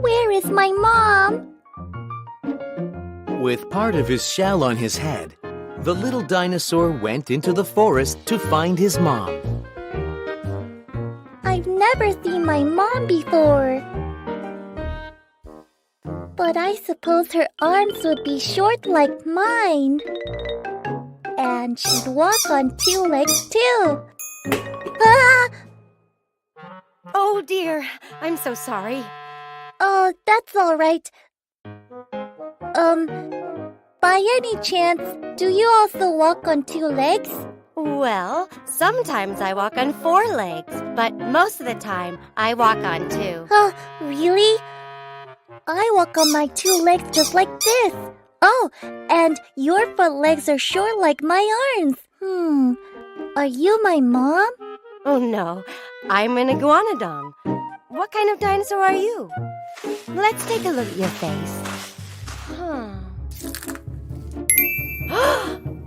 Where is my mom? With part of his shell on his head, the little dinosaur went into the forest to find his mom. I've never seen my mom before. But I suppose her arms would be short like mine. And she'd walk on two legs too. Ah! Oh dear, I'm so sorry. Oh, that's all right. By any chance, do you also walk on two legs? Well, sometimes I walk on 4 legs, but most of the time I walk on 2. Oh, really? I walk on my 2 legs just like this. Oh, and your front legs are short like my arms. Are you my mom? Oh no, I'm an iguanodon. What kind of dinosaur are you? Let's take a look at your face.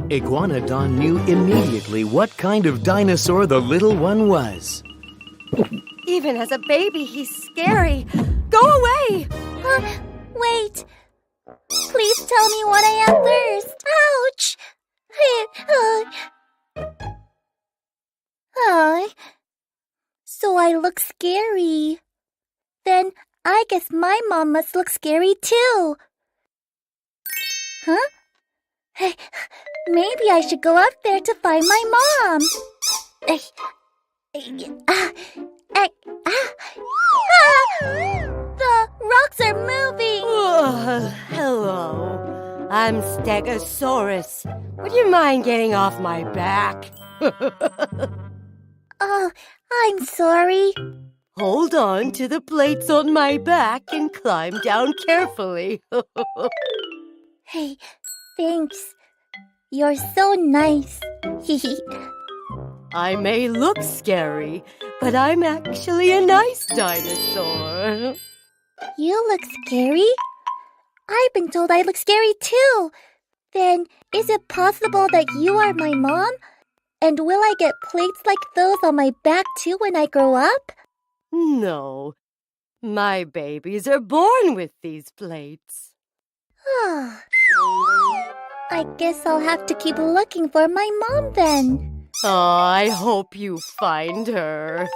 Iguanodon knew immediately what kind of dinosaur the little one was. Even as a baby, he's scary. Go away! Wait. Please tell me what I am first. Ouch! So I look scary. Then I guess my mom must look scary too. Huh? Maybe I should go up there to find my mom. The rocks are moving. Hello. I'm Stegosaurus. Would you mind getting off my back? Oh, I'm sorry. Hold on to the plates on my back and climb down carefully. Hey, thanks. You're so nice. I may look scary, but I'm actually a nice dinosaur. You look scary? I've been told I look scary too. Then, is it possible that you are my mom? And will I get plates like those on my back too when I grow up? No, my babies are born with these plates. I guess I'll have to keep looking for my mom then. Oh, I hope you find her.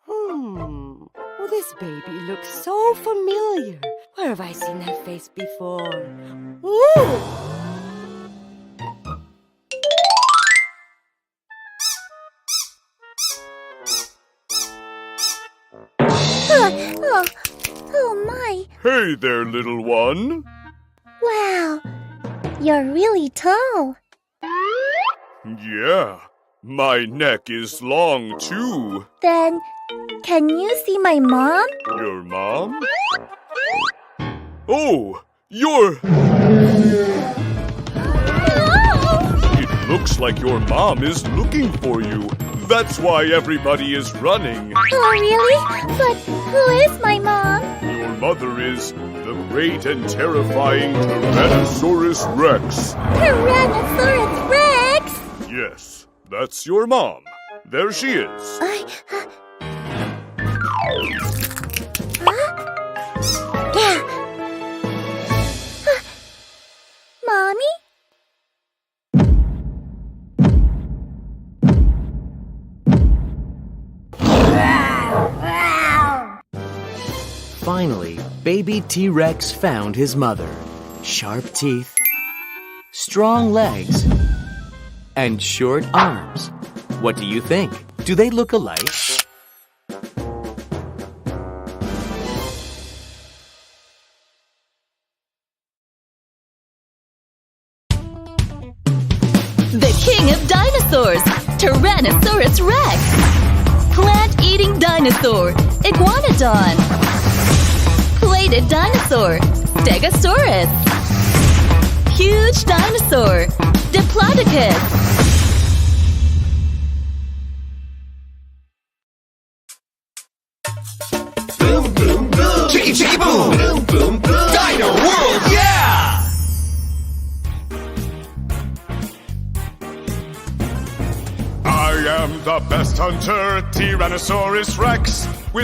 Well, this baby looks so familiar. Where have I seen that face before? Ooh! Oh my. Hey there, little one. Wow, you're really tall. Yeah, my neck is long too. Then, can you see my mom? Your mom? Oh, you're... It looks like your mom is looking for you. That's why everybody is running. Oh, really? But who is my mom? Your mother is the great and terrifying Tyrannosaurus Rex. Tyrannosaurus Rex? Yes, that's your mom. There she is. Mommy? Finally, baby T-Rex found his mother. Sharp teeth, strong legs, and short arms. What do you think? Do they look alike? The king of dinosaurs, Tyrannosaurus Rex. Plant-eating dinosaur, Iguanodon. Plated dinosaur, Stegosaurus. Huge dinosaur, Diplodocus. Boom, boom, boom. Chicky, chicky, boom. Boom, boom, boom. Dino World, yeah! I am The best hunter, Tyrannosaurus Rex. With